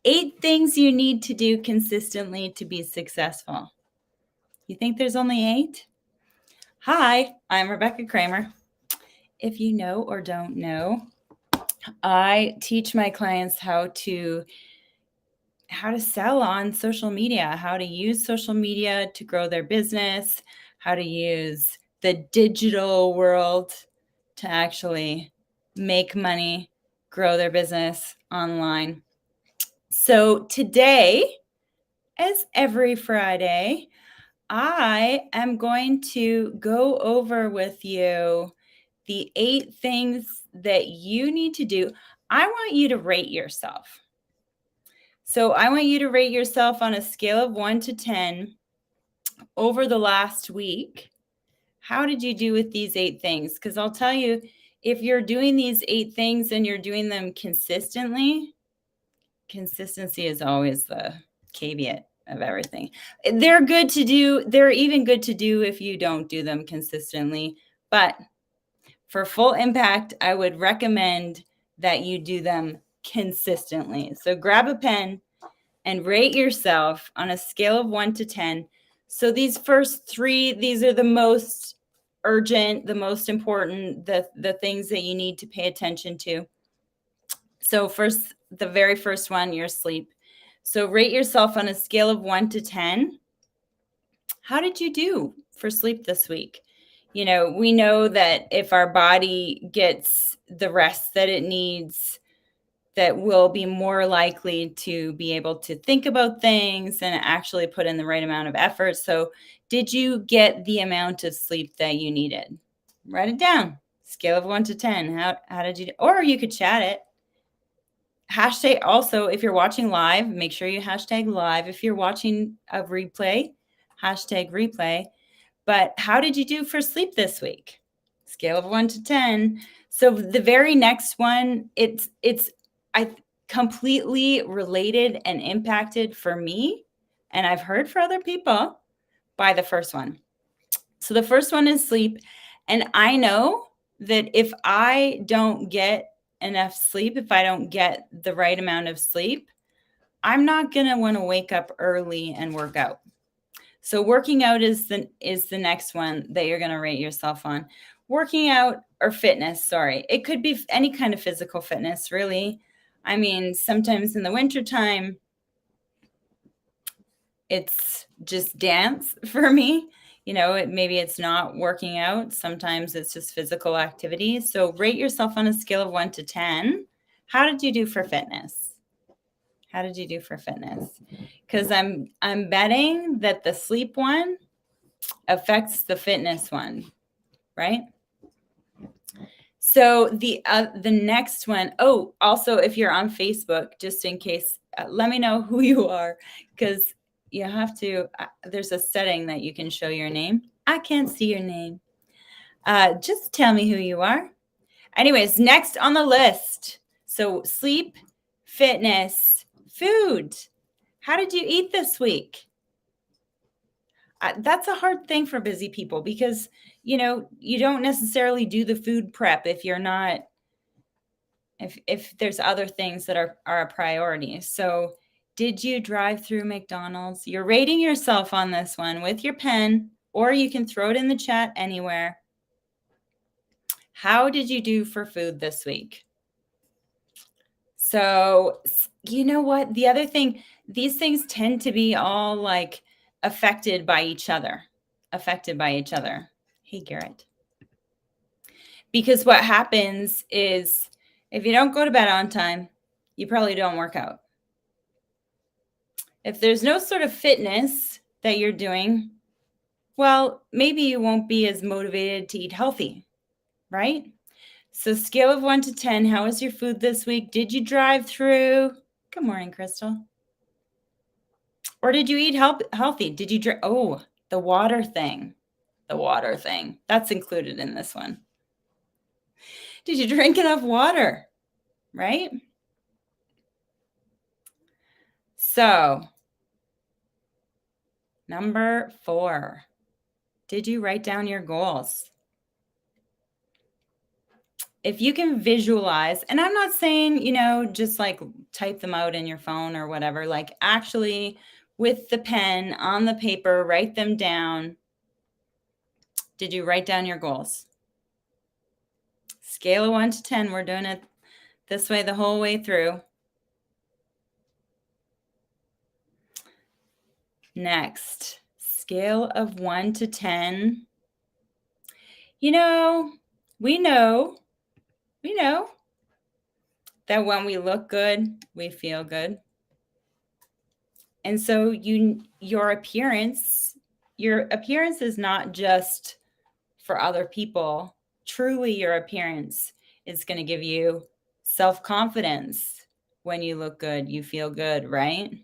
8 things you need to do consistently to be successful. You think there's only 8? Hi, I'm Rebecca Kramer. If you know or don't know, I teach my clients how to sell on social media, how to use social media to grow their business, how to use the digital world to actually make money, grow their business online. So today, as every Friday, I am going to go over with you the 8 things that you need to do. I want you to rate yourself. So I want you to rate yourself on a scale of 1 to 10 over the last week. How did you do with these 8 things? Because I'll tell you, if you're doing these 8 things and you're doing them consistently, consistency is always the caveat of everything. They're good to do. They're even good to do if you don't do them consistently. But for full impact, I would recommend that you do them consistently. So grab a pen and rate yourself on a scale of 1 to 10. So these first 3, these are the most urgent, the most important, the things that you need to pay attention to. So first, the very first one, your sleep. So rate yourself on a scale of 1 to 10. How did you do for sleep this week? You know, we know that if our body gets the rest that it needs, that we'll be more likely to be able to think about things and actually put in the right amount of effort. So did you get the amount of sleep that you needed? Write it down. Scale of 1 to 10. How did you do? Or you could chat it. Hashtag also, if you're watching live, make sure you hashtag live. If you're watching a replay, hashtag replay. But how did you do for sleep this week? Scale of 1 to 10. So the very next one, it's I completely related and impacted for me, and I've heard for other people by the first one. So the first one is sleep. And I know that if I don't get enough sleep, if I don't get the right amount of sleep, I'm not going to want to wake up early and work out. So working out is the next one that you're going to rate yourself on. Working out or fitness, sorry. It could be any kind of physical fitness, really. I mean, sometimes in the wintertime, it's just dance for me. You know, maybe it's not working out. Sometimes it's just physical activity. So rate yourself on a scale of 1 to 10. How did you do for fitness? How did you do for fitness? Because I'm betting that the sleep one affects the fitness one, right? So the next one, oh, also if you're on Facebook, just in case, let me know who you are, because you have to, there's a setting that you can show your name. I can't see your name. Just tell me who you are. Anyways, next on the list. So sleep, fitness, food. How did you eat this week? That's a hard thing for busy people because, you know, you don't necessarily do the food prep if you're not, if there's other things that are a priority. So did you drive through McDonald's? You're rating yourself on this one with your pen, or you can throw it in the chat anywhere. How did you do for food this week? So, you know what? The other thing, these things tend to be all like affected by each other. Hey, Garrett. Because what happens is if you don't go to bed on time, you probably don't work out. If there's no sort of fitness that you're doing, well, maybe you won't be as motivated to eat healthy, right? So scale of 1 to 10, how was your food this week? Did you drive through? Good morning, Crystal. Or did you eat healthy? Did you drink? Oh, the water thing. That's included in this one. Did you drink enough water? Right? So, number 4. Did you write down your goals? If you can visualize, and I'm not saying, just like type them out in your phone or whatever, like actually with the pen on the paper, write them down. Did you write down your goals? Scale of 1 to 10. We're doing it this way the whole way through. Next, scale of 1 to 10. We know that when we look good, we feel good. And so your appearance is not just for other people. Truly, your appearance is going to give you self-confidence. When you look good, you feel good, right?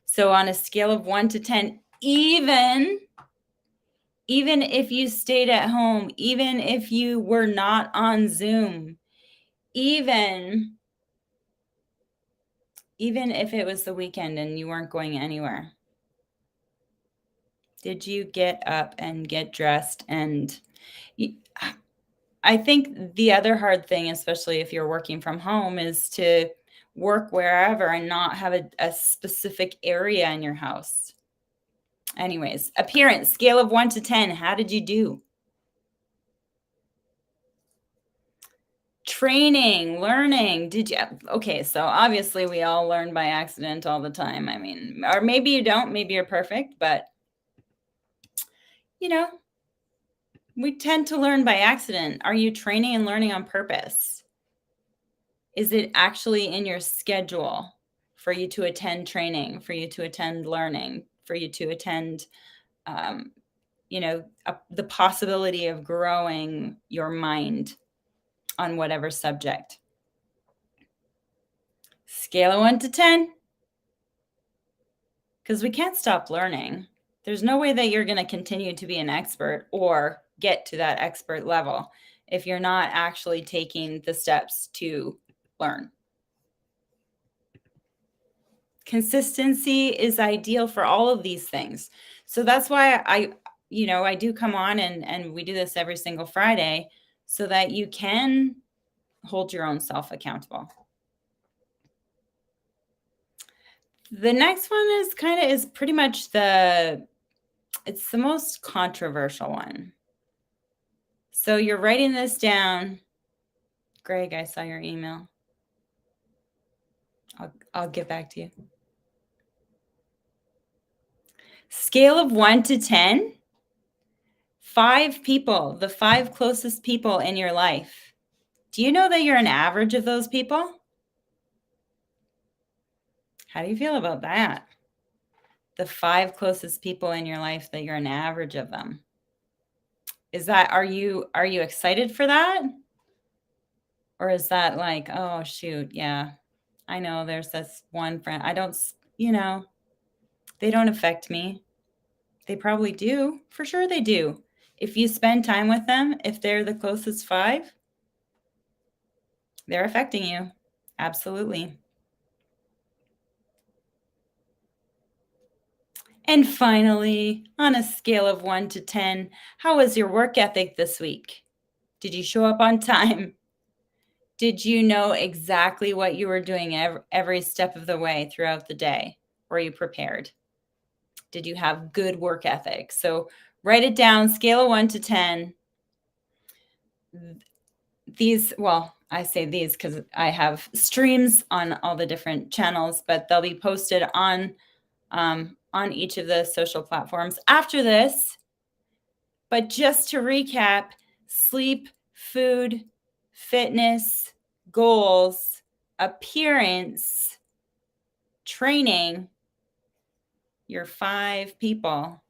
So on a scale of 1 to 10, even if you stayed at home, even if you were not on Zoom, even if it was the weekend and you weren't going anywhere, did you get up and get dressed? And I think the other hard thing, especially if you're working from home, is to work wherever and not have a specific area in your house. Anyways, appearance, scale of 1 to 10. How did you do? Training, learning. Okay, so obviously we all learn by accident all the time. I mean, or maybe you don't, maybe you're perfect, but we tend to learn by accident. Are you training and learning on purpose? Is it actually in your schedule for you to attend training, for you to attend learning, for you to attend, the possibility of growing your mind on whatever subject? Scale of 1 to 10. Because we can't stop learning. There's no way that you're going to continue to be an expert or get to that expert level if you're not actually taking the steps to learn. Consistency is ideal for all of these things. So that's why I do come on and we do this every single Friday so that you can hold your own self accountable. The next one is pretty much it's the most controversial one. So you're writing this down. Greg, I saw your email. I'll get back to you. Scale of 1 to 10. 5 people, the 5 closest people in your life. Do you know that you're an average of those people? How do you feel about that? The 5 closest people in your life, that you're an average of them. Are you excited for that? Or is that like, oh shoot, yeah, I know there's this one friend. They don't affect me. They probably do. For sure they do. If you spend time with them, if they're the closest 5, they're affecting you. Absolutely. And finally, on a scale of 1 to 10, how was your work ethic this week? Did you show up on time? Did you know exactly what you were doing every step of the way throughout the day? Were you prepared? Did you have good work ethic? So write it down, scale of 1 to 10. I say these because I have streams on all the different channels, but they'll be posted on each of the social platforms after this. But just to recap, sleep, food, fitness, goals, appearance, training, your 5 people.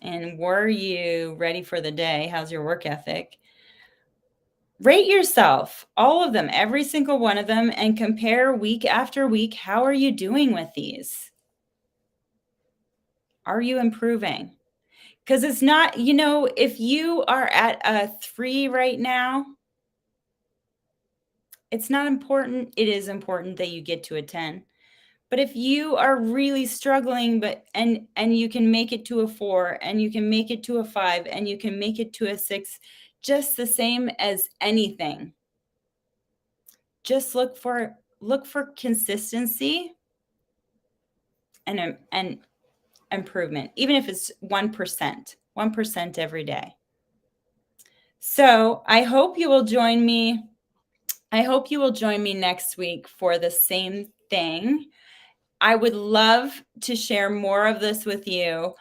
And were you ready for the day? How's your work ethic? Rate yourself, all of them, every single one of them, and compare week after week. How are you doing with these? Are you improving? Because it's not, if you are at a 3 right now, it's not important. It is important that you get to a 10. But if you are really struggling, and you can make it to a 4, and you can make it to a 5, and you can make it to a 6, just the same as anything. Just look for consistency and improvement, even if it's 1% every day. So I hope you will join me. I hope you will join me next week for the same thing. I would love to share more of this with you.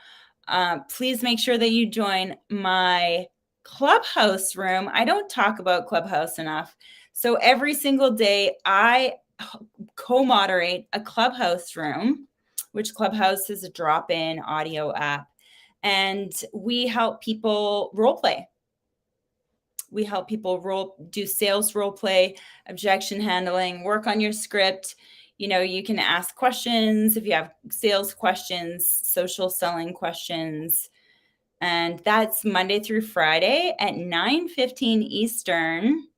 Please make sure that you join my Clubhouse room. I don't talk about Clubhouse enough. So every single day, I co-moderate a Clubhouse room, which Clubhouse is a drop-in audio app. And we help people role play. We help people do sales role play, objection handling, work on your script. You can ask questions if you have sales questions, social selling questions. And that's Monday through Friday at 9:15 Eastern.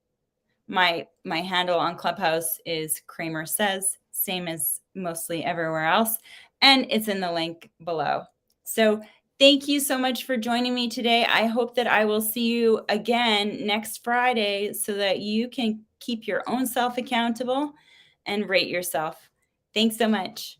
My handle on Clubhouse is Kramer Says, same as mostly everywhere else. And it's in the link below. So thank you so much for joining me today. I hope that I will see you again next Friday so that you can keep your own self accountable and rate yourself. Thanks so much.